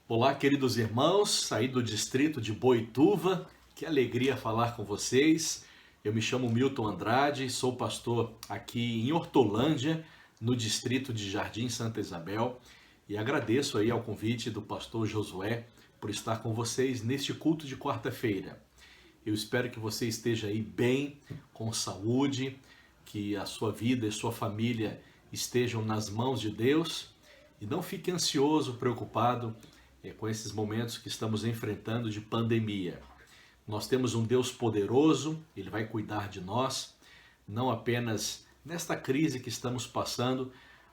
Olá, queridos irmãos, saí do distrito de Boituva, que alegria falar com vocês. Eu me chamo Milton Andrade, sou pastor aqui em Hortolândia, no distrito de Jardim Santa Isabel, e agradeço aí ao convite do pastor Josué por estar com vocês neste culto de quarta-feira. Eu espero que você esteja aí bem, com saúde, que a sua vida e sua família estejam nas mãos de Deus e não fique ansioso, preocupado com esses momentos que estamos enfrentando de pandemia. Nós temos um Deus poderoso, Ele vai cuidar de nós, não apenas nesta crise que estamos passando,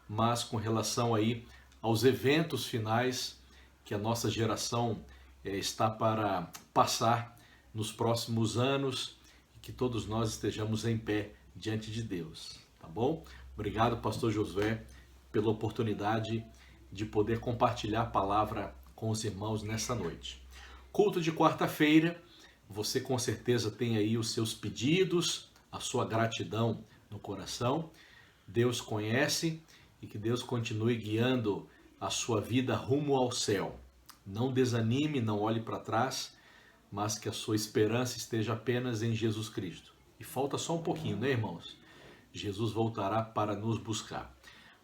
mas com relação aí aos eventos finais que a nossa geração está para passar nos próximos anos e que todos nós estejamos em pé diante de Deus, tá bom? Obrigado, pastor Josué, pela oportunidade de poder compartilhar a palavra com os irmãos nessa noite. Culto de quarta-feira, você com certeza tem aí os seus pedidos, a sua gratidão no coração. Deus conhece e que Deus continue guiando a sua vida rumo ao céu. Não desanime, não olhe para trás, mas que a sua esperança esteja apenas em Jesus Cristo. E falta só um pouquinho, né, irmãos? Jesus voltará para nos buscar.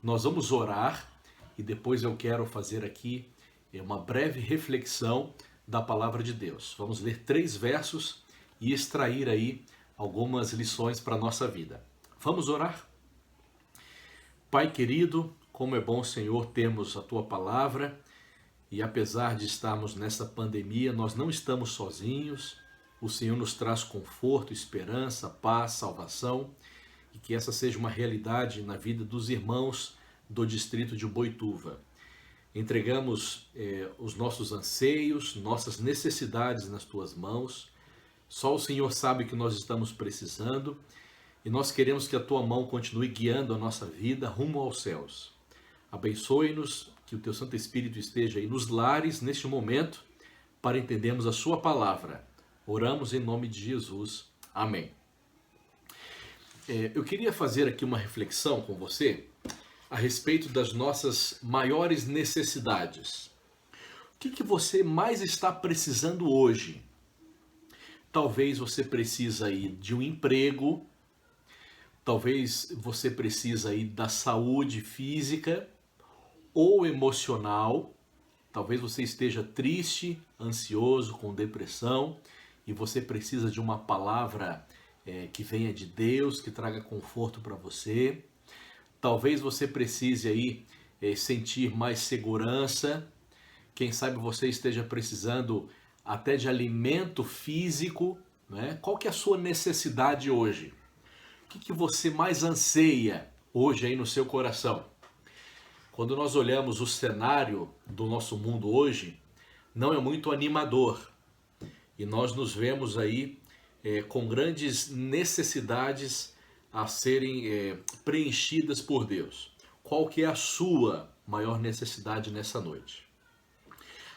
Nós vamos orar e depois eu quero fazer aqui uma breve reflexão da palavra de Deus. Vamos ler 3 versos e extrair aí algumas lições para a nossa vida. Vamos orar? Pai querido, como é bom, Senhor, termos a Tua palavra e apesar de estarmos nessa pandemia, nós não estamos sozinhos. O Senhor nos traz conforto, esperança, paz, salvação e que essa seja uma realidade na vida dos irmãos do distrito de Boituva. Entregamos os nossos anseios, nossas necessidades nas Tuas mãos. Só o Senhor sabe o que nós estamos precisando e nós queremos que a Tua mão continue guiando a nossa vida rumo aos céus. Abençoe-nos, que o Teu Santo Espírito esteja aí nos lares neste momento para entendermos a Sua palavra. Oramos em nome de Jesus. Amém. Eu queria fazer aqui uma reflexão com você a respeito das nossas maiores necessidades. O que você mais está precisando hoje? Talvez você precisa aí de um emprego, talvez você precisa aí da saúde física ou emocional, Talvez você esteja triste, ansioso, com depressão e você precisa de uma palavra que venha de Deus, que traga conforto para você. Talvez você precise aí sentir mais segurança. Quem sabe você esteja precisando até de alimento físico, né? Qual que é a sua necessidade hoje? O que você mais anseia hoje aí no seu coração? Quando nós olhamos o cenário do nosso mundo hoje, não é muito animador. E nós nos vemos aí com grandes necessidades a serem preenchidas por Deus. Qual que é a sua maior necessidade nessa noite?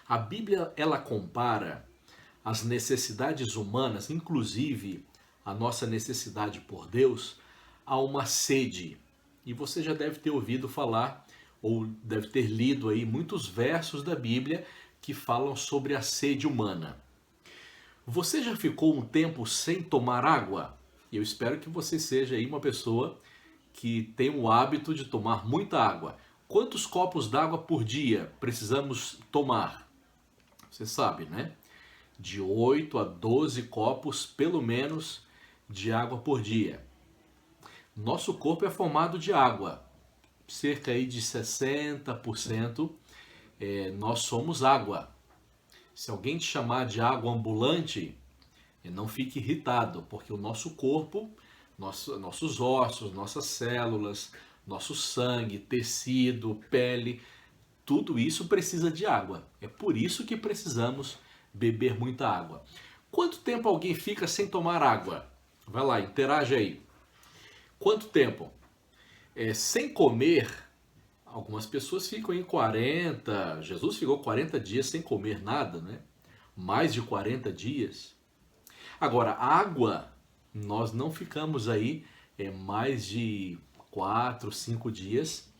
A Bíblia, ela compara as necessidades humanas, inclusive a nossa necessidade por Deus, a uma sede. E você já deve ter ouvido falar, ou deve ter lido aí muitos versos da Bíblia que falam sobre a sede humana. Você já ficou um tempo sem tomar água? Eu espero que você seja aí uma pessoa que tem o hábito de tomar muita água. Quantos copos d'água por dia precisamos tomar? Você sabe, né? De 8 a 12 copos, pelo menos, de água por dia. Nosso corpo é formado de água. Cerca aí de 60% nós somos água. Se alguém te chamar de água ambulante, não fique irritado, porque o nosso corpo, nossos ossos, nossas células, nosso sangue, tecido, pele, tudo isso precisa de água. É por isso que precisamos beber muita água. Quanto tempo alguém fica sem tomar água? Vai lá, interage aí. Quanto tempo? Sem comer, algumas pessoas ficam em 40, Jesus ficou 40 dias sem comer nada, né? Mais de 40 dias. Agora, água, nós não ficamos aí mais de 4, 5 dias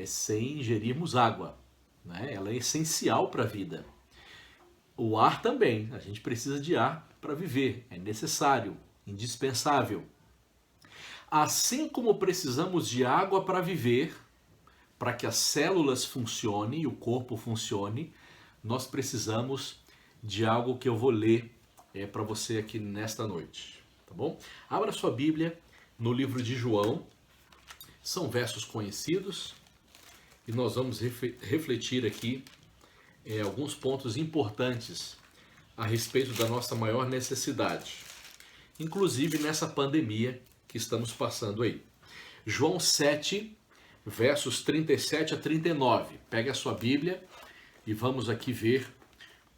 sem ingerirmos água, né? Ela é essencial para a vida. O ar também, a gente precisa de ar para viver, é necessário, indispensável. Assim como precisamos de água para viver, para que as células funcionem e o corpo funcione, nós precisamos de algo que eu vou ler para você aqui nesta noite, tá bom? Abra sua Bíblia no livro de João, são versos conhecidos e nós vamos refletir aqui alguns pontos importantes a respeito da nossa maior necessidade, inclusive nessa pandemia que estamos passando aí. João 7, versos 37 a 39. Pegue a sua Bíblia e vamos aqui ver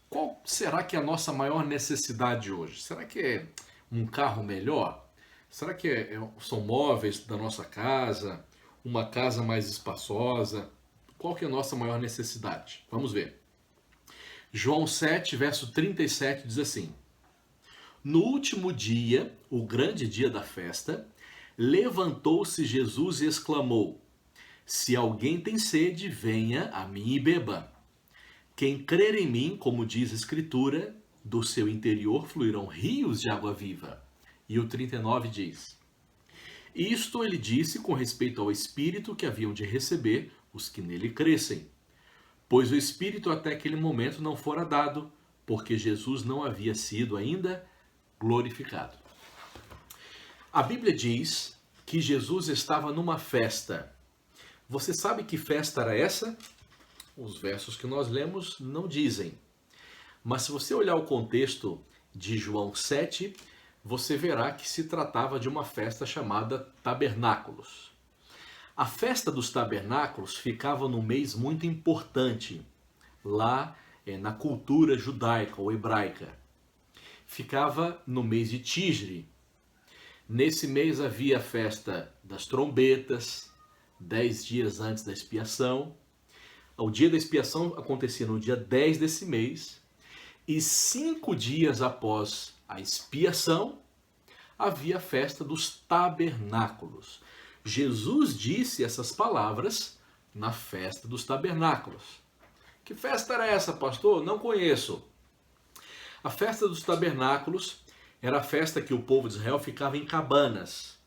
qual será que é a nossa maior necessidade hoje. Será que é um carro melhor? Será que são móveis da nossa casa? Uma casa mais espaçosa? Qual que é a nossa maior necessidade? Vamos ver. João 7, verso 37 diz assim: No último dia, o grande dia da festa, levantou-se Jesus e exclamou: Se alguém tem sede, venha a mim e beba. Quem crer em mim, como diz a Escritura, do seu interior fluirão rios de água viva. E o 39 diz: Isto ele disse com respeito ao Espírito que haviam de receber os que nele crescem. Pois o Espírito até aquele momento não fora dado, porque Jesus não havia sido ainda glorificado. A Bíblia diz que Jesus estava numa festa. Você sabe que festa era essa? Os versos que nós lemos não dizem. Mas se você olhar o contexto de João 7, você verá que se tratava de uma festa chamada Tabernáculos. A festa dos Tabernáculos ficava num mês muito importante, lá na cultura judaica ou hebraica. Ficava no mês de Tisri. Nesse mês havia a festa das trombetas, 10 dias antes da expiação. O dia da expiação acontecia no dia 10 desse mês. E 5 dias após a expiação, havia a festa dos tabernáculos. Jesus disse essas palavras na festa dos tabernáculos. Que festa era essa, pastor? Não conheço. A festa dos tabernáculos era a festa que o povo de Israel ficava em cabanas.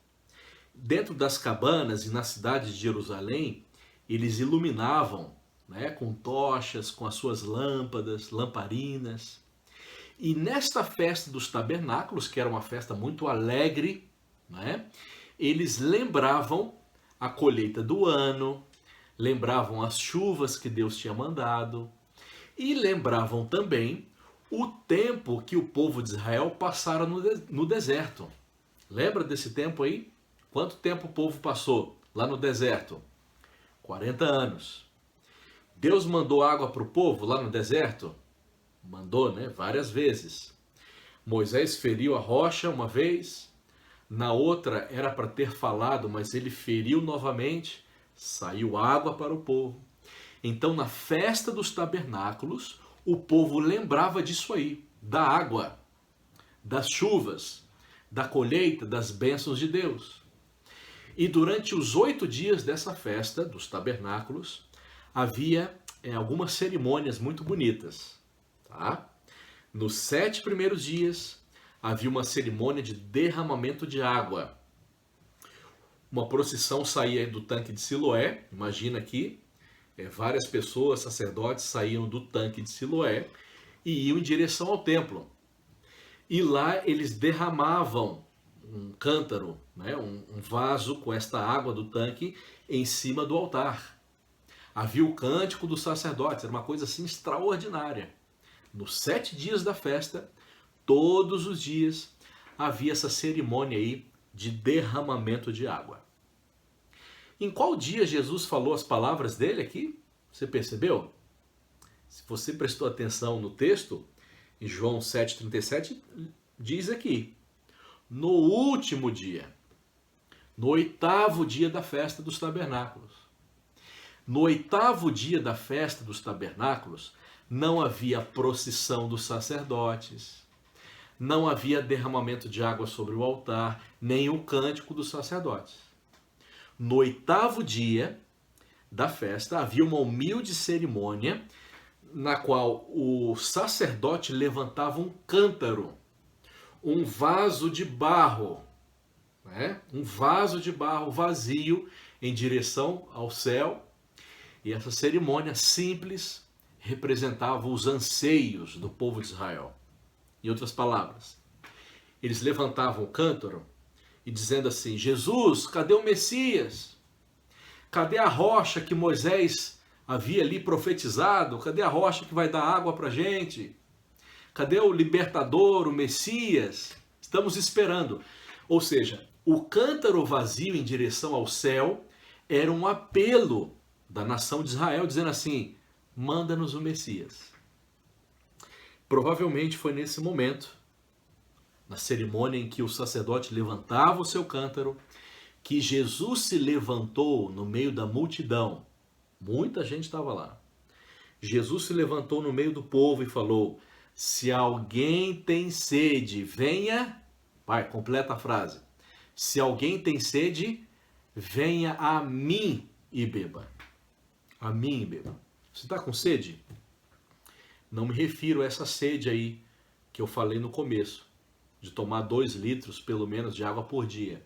Dentro das cabanas e na cidade de Jerusalém, eles iluminavam né, com tochas, com as suas lâmpadas, lamparinas. E nesta festa dos tabernáculos, que era uma festa muito alegre, né, eles lembravam a colheita do ano, lembravam as chuvas que Deus tinha mandado e lembravam também o tempo que o povo de Israel passara no deserto. Lembra desse tempo aí? Quanto tempo o povo passou lá no deserto? 40 anos. Deus mandou água para o povo lá no deserto? Mandou, né? Várias vezes. Moisés feriu a rocha uma vez, na outra era para ter falado, mas ele feriu novamente, saiu água para o povo. Então, na festa dos tabernáculos, o povo lembrava disso aí, da água, das chuvas, da colheita, das bênçãos de Deus. E durante os 8 dias dessa festa dos tabernáculos, havia algumas cerimônias muito bonitas. Tá? Nos 7 primeiros dias, havia uma cerimônia de derramamento de água. Uma procissão saía do tanque de Siloé, imagina aqui, várias pessoas, sacerdotes, saíam do tanque de Siloé e iam em direção ao templo. E lá eles derramavam um cântaro, né, um vaso com esta água do tanque em cima do altar. Havia o cântico dos sacerdotes, era uma coisa assim extraordinária. Nos 7 dias da festa, todos os dias, havia essa cerimônia aí de derramamento de água. Em qual dia Jesus falou as palavras dele aqui? Você percebeu? Se você prestou atenção no texto, em João 7,37, diz aqui, no último dia, no 8º dia da festa dos tabernáculos. No 8º dia da festa dos tabernáculos, não havia procissão dos sacerdotes, não havia derramamento de água sobre o altar, nem o cântico dos sacerdotes. No 8º dia da festa, havia uma humilde cerimônia na qual o sacerdote levantava um cântaro, um vaso de barro, né? Um vaso de barro vazio em direção ao céu. E essa cerimônia simples representava os anseios do povo de Israel. Em outras palavras, eles levantavam o cântaro e dizendo assim, Jesus, cadê o Messias? Cadê a rocha que Moisés havia ali profetizado? Cadê a rocha que vai dar água para a gente? Cadê o libertador, o Messias? Estamos esperando. Ou seja, o cântaro vazio em direção ao céu era um apelo da nação de Israel, dizendo assim, manda-nos o Messias. Provavelmente foi nesse momento, na cerimônia em que o sacerdote levantava o seu cântaro, que Jesus se levantou no meio da multidão. Muita gente estava lá. Jesus se levantou no meio do povo e falou, se alguém tem sede, venha... Pai, completa a frase. Se alguém tem sede, venha a mim e beba. A mim e beba. Você está com sede? Não me refiro a essa sede aí que eu falei no começo, de tomar 2 litros pelo menos de água por dia.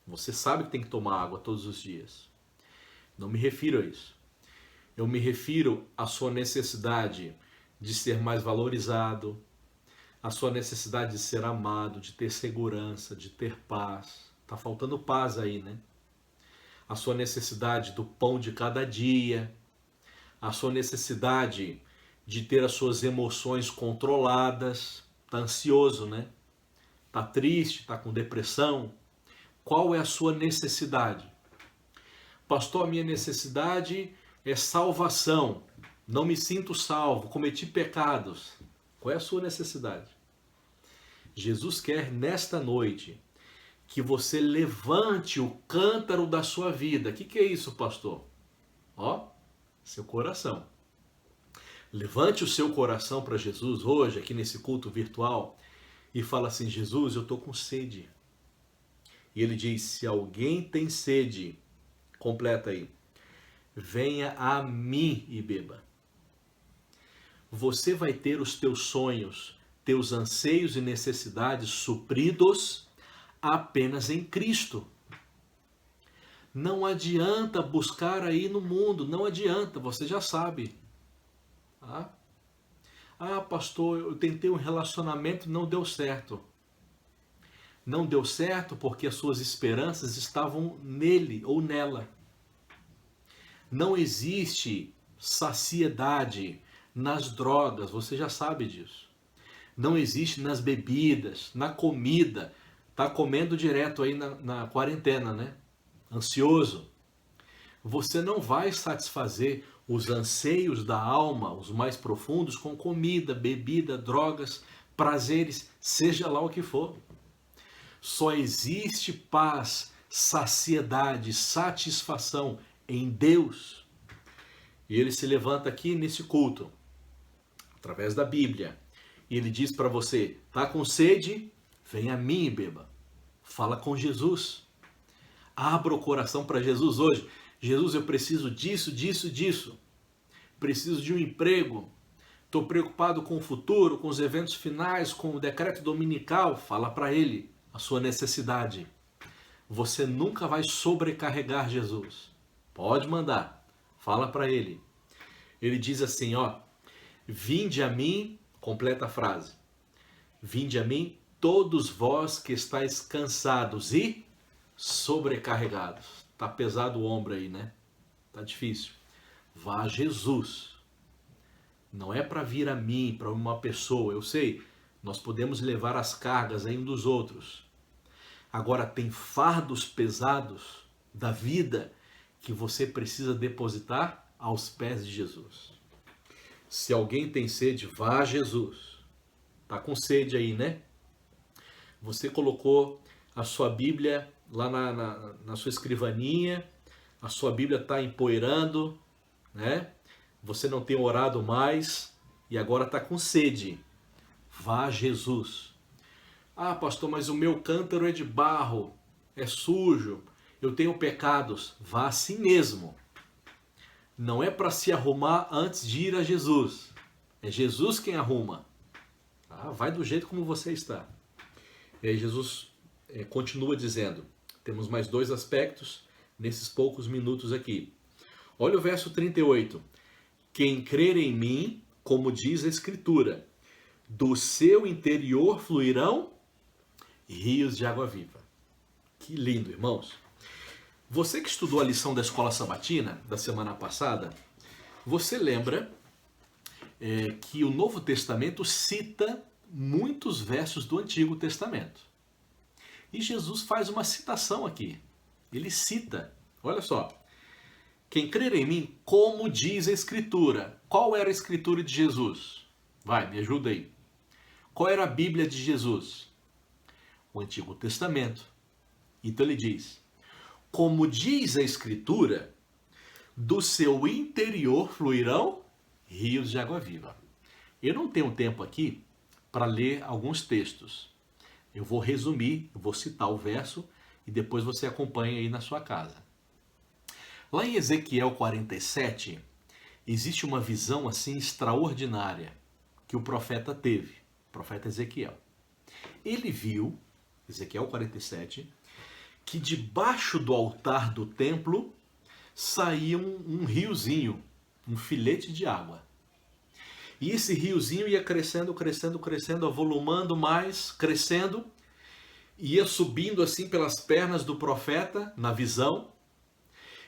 Você sabe que tem que tomar água todos os dias. Não me refiro a isso. Eu me refiro à sua necessidade de ser mais valorizado, à sua necessidade de ser amado, de ter segurança, de ter paz. Tá faltando paz aí, né? A sua necessidade do pão de cada dia, a sua necessidade de ter as suas emoções controladas. Tá ansioso, né? Tá triste, tá com depressão. Qual é a sua necessidade? Pastor, a minha necessidade é salvação. Não me sinto salvo, cometi pecados. Qual é a sua necessidade? Jesus quer nesta noite que você levante o cântaro da sua vida. O que é isso, pastor? Ó, seu coração. Levante o seu coração para Jesus hoje, aqui nesse culto virtual, e fala assim, Jesus, eu estou com sede. E ele diz, se alguém tem sede, completa aí, venha a mim e beba. Você vai ter os teus sonhos, teus anseios e necessidades supridos apenas em Cristo. Não adianta buscar aí no mundo, não adianta, você já sabe. Tá? Ah, pastor, eu tentei um relacionamento, não deu certo. Não deu certo porque as suas esperanças estavam nele ou nela. Não existe saciedade nas drogas, você já sabe disso. Não existe nas bebidas, na comida. Tá comendo direto aí na quarentena, né? Ansioso. Você não vai satisfazer os anseios da alma, os mais profundos, com comida, bebida, drogas, prazeres, seja lá o que for. Só existe paz, saciedade, satisfação em Deus. E ele se levanta aqui nesse culto, através da Bíblia, e ele diz para você, tá com sede? Vem a mim e beba. Fala com Jesus. Abra o coração para Jesus hoje. Jesus, eu preciso disso, disso, disso. Preciso de um emprego. Estou preocupado com o futuro, com os eventos finais, com o decreto dominical. Fala para ele a sua necessidade. Você nunca vai sobrecarregar Jesus. Pode mandar. Fala para ele. Ele diz assim, ó. Vinde a mim, completa a frase. Vinde a mim, todos vós que estáis cansados e sobrecarregados. Tá pesado o ombro aí, né? Tá difícil. Vá a Jesus. Não é para vir a mim, para uma pessoa. Eu sei, nós podemos levar as cargas aí um dos outros. Agora tem fardos pesados da vida que você precisa depositar aos pés de Jesus. Se alguém tem sede, vá a Jesus. Tá com sede aí, né? Você colocou a sua Bíblia lá na sua escrivaninha, a sua Bíblia está empoeirando, né? Você não tem orado mais e agora está com sede. Vá a Jesus. Ah, pastor, mas o meu cântaro é de barro, é sujo, eu tenho pecados. Vá assim mesmo. Não é para se arrumar antes de ir a Jesus. É Jesus quem arruma. Tá? Vai do jeito como você está. E aí Jesus continua dizendo, temos mais dois aspectos nesses poucos minutos aqui. Olha o verso 38. Quem crer em mim, como diz a Escritura, do seu interior fluirão rios de água viva. Que lindo, irmãos. Você que estudou a lição da Escola Sabatina da semana passada, você lembra que o Novo Testamento cita muitos versos do Antigo Testamento. E Jesus faz uma citação aqui. Ele cita, olha só. Quem crer em mim, como diz a Escritura. Qual era a Escritura de Jesus? Vai, me ajuda aí. Qual era a Bíblia de Jesus? O Antigo Testamento. Então ele diz, como diz a Escritura, do seu interior fluirão rios de água viva. Eu não tenho tempo aqui para ler alguns textos. Eu vou resumir, eu vou citar o verso e depois você acompanha aí na sua casa. Lá em Ezequiel 47, existe uma visão assim extraordinária que o profeta teve, o profeta Ezequiel. Ele viu, Ezequiel 47, que debaixo do altar do templo saía um riozinho, um filete de água. E esse riozinho ia crescendo, crescendo, crescendo, avolumando mais, crescendo, ia subindo assim pelas pernas do profeta, na visão.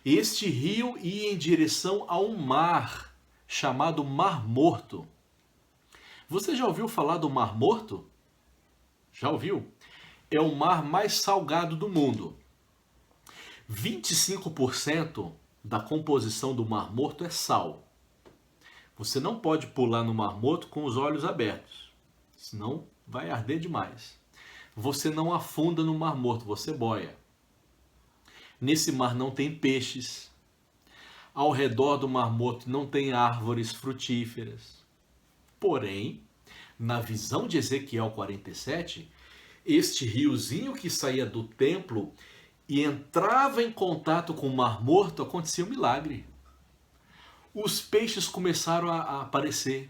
Este rio ia em direção a um mar, chamado Mar Morto. Você já ouviu falar do Mar Morto? Já ouviu? É o mar mais salgado do mundo. 25% da composição do Mar Morto é sal. Você não pode pular no Mar Morto com os olhos abertos, senão vai arder demais. Você não afunda no Mar Morto, você boia. Nesse mar não tem peixes. Ao redor do Mar Morto não tem árvores frutíferas. Porém, na visão de Ezequiel 47, este riozinho que saía do templo e entrava em contato com o Mar Morto, acontecia um milagre. Os peixes começaram a aparecer.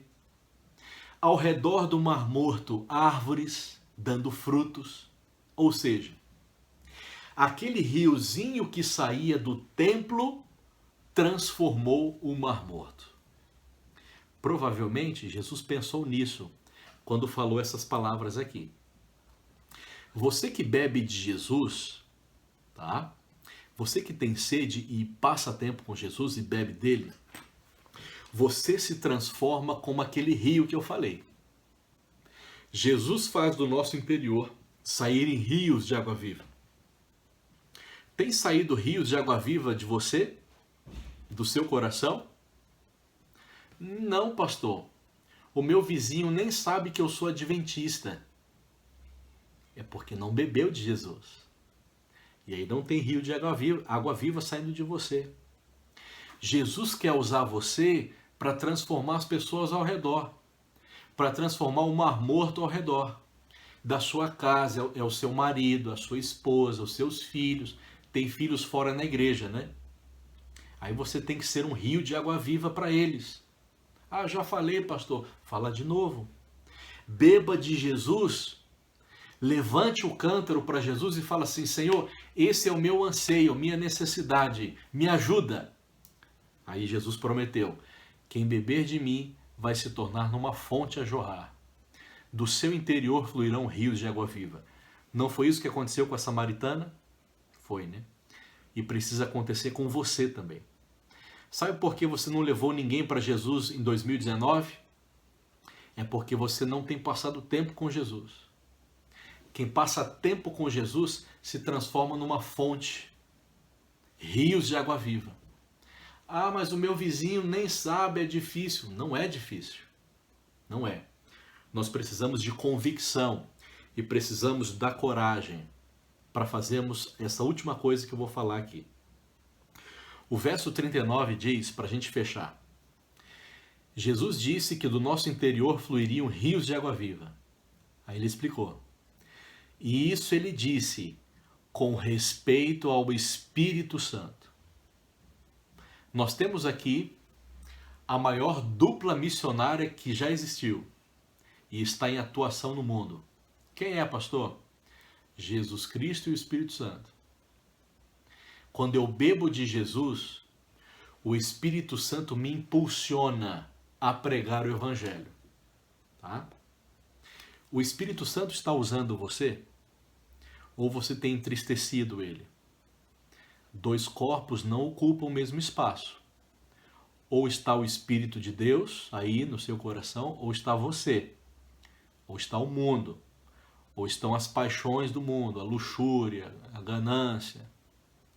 Ao redor do Mar Morto, árvores dando frutos. Ou seja, Aquele riozinho que saía do templo transformou o Mar Morto. Provavelmente Jesus pensou nisso quando falou essas palavras aqui. Você que bebe de Jesus, tá? Você que tem sede e passa tempo com Jesus e bebe dele, você se transforma como aquele rio que eu falei. Jesus faz do nosso interior saírem rios de água viva. Tem saído rios de água viva de você? Do seu coração? Não, pastor. O meu vizinho nem sabe que eu sou adventista. É porque não bebeu de Jesus. E aí não tem rio de água viva saindo de você. Jesus quer usar você para transformar as pessoas ao redor. Para transformar o Mar Morto ao redor. Da sua casa, é o seu marido, a sua esposa, os seus filhos. Tem filhos fora na igreja, né? Aí você tem que ser um rio de água viva para eles. Ah, já falei, pastor. Fala de novo. Beba de Jesus. Levante o cântaro para Jesus e fala assim: Senhor, esse é o meu anseio, minha necessidade. Me ajuda. Aí Jesus prometeu: quem beber de mim vai se tornar numa fonte a jorrar. Do seu interior fluirão rios de água viva. Não foi isso que aconteceu com a samaritana? Foi, né? E precisa acontecer com você também. Sabe por que você não levou ninguém para Jesus em 2019? É porque você não tem passado tempo com Jesus. Quem passa tempo com Jesus se transforma numa fonte, rios de água viva. Ah, mas o meu vizinho nem sabe, é difícil. Não é difícil. Não é. Nós precisamos de convicção e precisamos da coragem para fazermos essa última coisa que eu vou falar aqui. O verso 39 diz, para a gente fechar: Jesus disse que do nosso interior fluiriam rios de água viva. Aí ele explicou. E isso ele disse com respeito ao Espírito Santo. Nós temos aqui a maior dupla missionária que já existiu e está em atuação no mundo. Quem é, pastor? Jesus Cristo e o Espírito Santo. Quando eu bebo de Jesus, o Espírito Santo me impulsiona a pregar o Evangelho. Tá? O Espírito Santo está usando você? Ou você tem entristecido ele? Dois corpos não ocupam o mesmo espaço. Ou está o Espírito de Deus aí no seu coração, ou está você. Ou está o mundo. Ou estão as paixões do mundo, a luxúria, a ganância.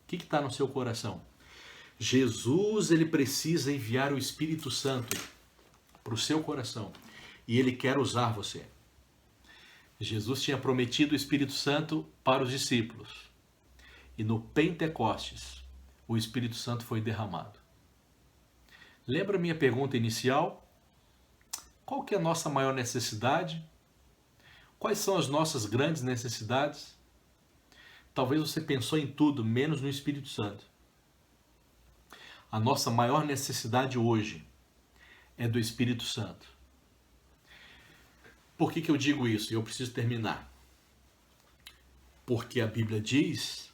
O que está no seu coração? Jesus, ele precisa enviar o Espírito Santo para o seu coração. E ele quer usar você. Jesus tinha prometido o Espírito Santo para os discípulos. E no Pentecostes, o Espírito Santo foi derramado. Lembra a minha pergunta inicial? Qual que é a nossa maior necessidade? Quais são as nossas grandes necessidades? Talvez você pensou em tudo, menos no Espírito Santo. A nossa maior necessidade hoje é do Espírito Santo. Por que eu digo isso? E eu preciso terminar. Porque a Bíblia diz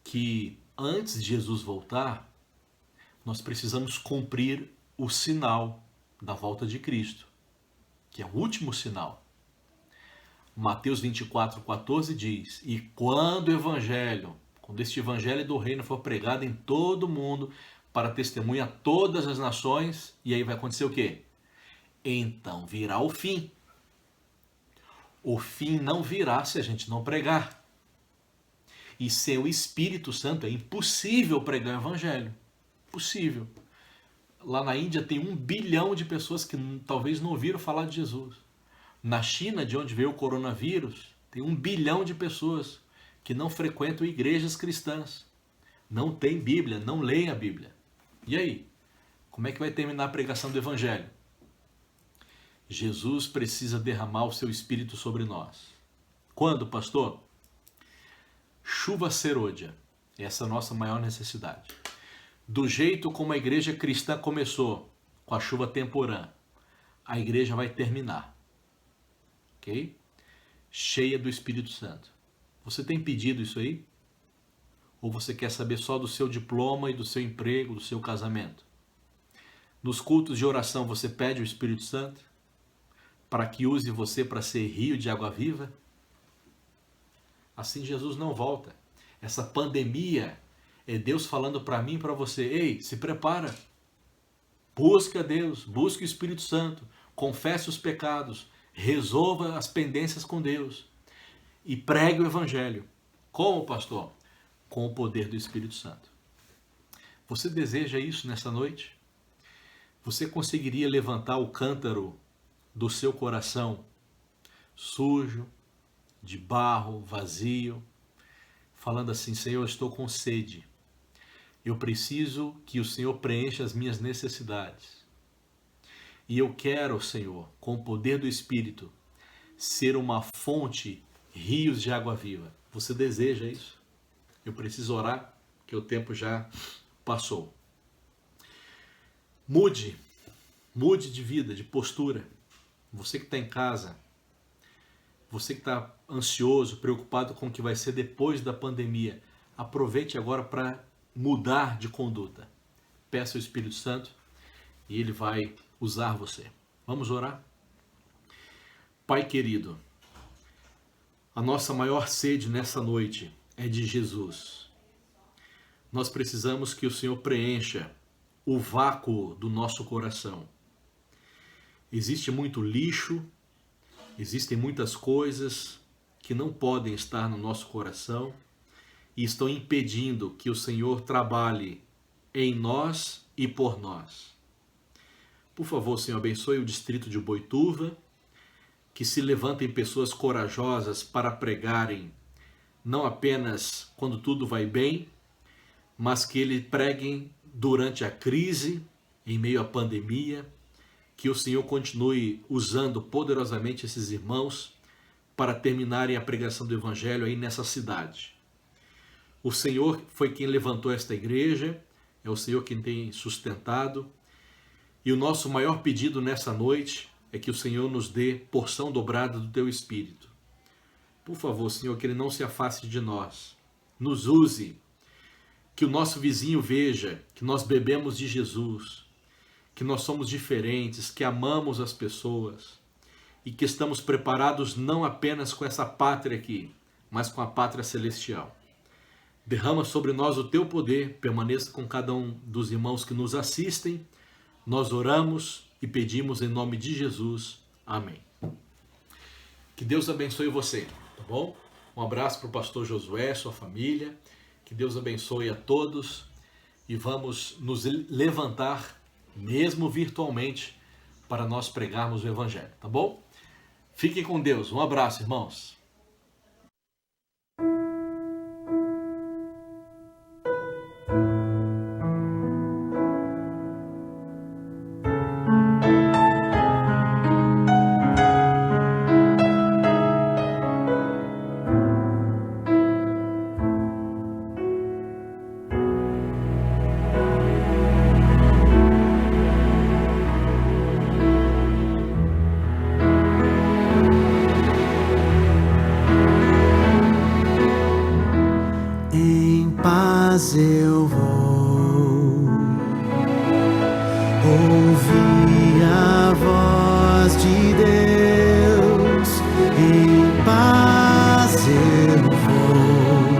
que antes de Jesus voltar, nós precisamos cumprir o sinal da volta de Cristo, que é o último sinal. Mateus 24:14 diz: e quando este evangelho do reino for pregado em todo o mundo, para testemunha a todas as nações, e aí vai acontecer o quê? Então virá o fim. O fim não virá se a gente não pregar. E sem o Espírito Santo é impossível pregar o evangelho. Impossível. Lá na Índia tem 1 bilhão de pessoas que talvez não ouviram falar de Jesus. Na China, de onde veio o coronavírus, tem 1 bilhão de pessoas que não frequentam igrejas cristãs. Não tem Bíblia, não leem a Bíblia. E aí? Como é que vai terminar a pregação do evangelho? Jesus precisa derramar o seu Espírito sobre nós. Quando, pastor? Chuva serôdia. Essa é a nossa maior necessidade. Do jeito como a igreja cristã começou, com a chuva temporã, a igreja vai terminar. Ok? Cheia do Espírito Santo. Você tem pedido isso aí? Ou você quer saber só do seu diploma e do seu emprego, do seu casamento? Nos cultos de oração você pede o Espírito Santo para que use você para ser rio de água viva? Assim Jesus não volta. Essa pandemia é Deus falando para mim e para você: ei, se prepara. Busca Deus, busque o Espírito Santo, confesse os pecados, resolva as pendências com Deus e pregue o Evangelho. Como, pastor? Com o poder do Espírito Santo. Você deseja isso nessa noite? Você conseguiria levantar o cântaro do seu coração sujo, de barro, vazio, falando assim: Senhor, eu estou com sede. Eu preciso que o Senhor preencha as minhas necessidades. E eu quero, Senhor, com o poder do Espírito, ser uma fonte, rios de água viva. Você deseja isso? Eu preciso orar, que o tempo já passou. Mude de vida, de postura. Você que está em casa, você que está ansioso, preocupado com o que vai ser depois da pandemia, aproveite agora para mudar de conduta. Peça ao Espírito Santo e Ele vai usar você. Vamos orar? Pai querido, a nossa maior sede nessa noite é de Jesus. Nós precisamos que o Senhor preencha o vácuo do nosso coração. Existe muito lixo, existem muitas coisas que não podem estar no nosso coração e estão impedindo que o Senhor trabalhe em nós e por nós. Por favor, Senhor, abençoe o distrito de Boituva, que se levantem pessoas corajosas para pregarem, não apenas quando tudo vai bem, mas que eles preguem durante a crise, em meio à pandemia, que o Senhor continue usando poderosamente esses irmãos para terminarem a pregação do Evangelho aí nessa cidade. O Senhor foi quem levantou esta igreja, é o Senhor quem tem sustentado, e o nosso maior pedido nessa noite é que o Senhor nos dê porção dobrada do Teu Espírito. Por favor, Senhor, que Ele não se afaste de nós, nos use, que o nosso vizinho veja que nós bebemos de Jesus, que nós somos diferentes, que amamos as pessoas e que estamos preparados não apenas com essa pátria aqui, mas com a pátria celestial. Derrama sobre nós o Teu poder, permaneça com cada um dos irmãos que nos assistem. Nós oramos e pedimos em nome de Jesus. Amém. Que Deus abençoe você, tá bom? Um abraço para o pastor Josué, sua família. Que Deus abençoe a todos e vamos nos levantar, mesmo virtualmente, para nós pregarmos o Evangelho, tá bom? Fiquem com Deus. Um abraço, irmãos. Eu vou ouvir a voz de Deus, em paz eu vou,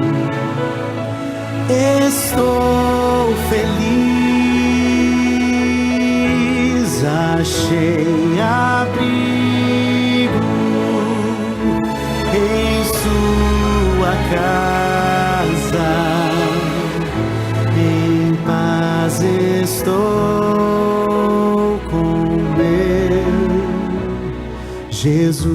estou feliz, achei abrigo em sua casa. Estou com meu Jesus.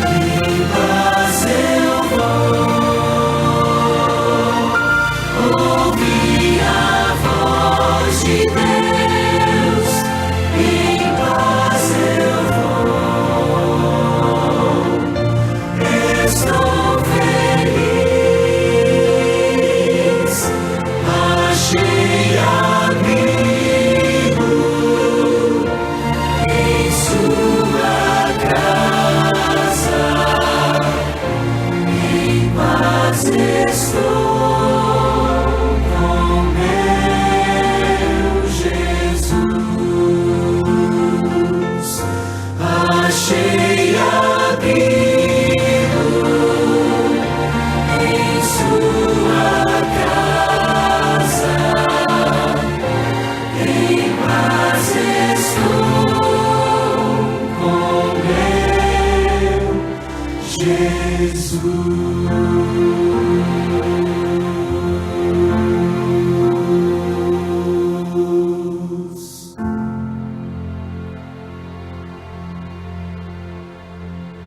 Em paz eu vou ouvir a voz de Deus. Em paz eu estou feliz, achei abrigo Jesus.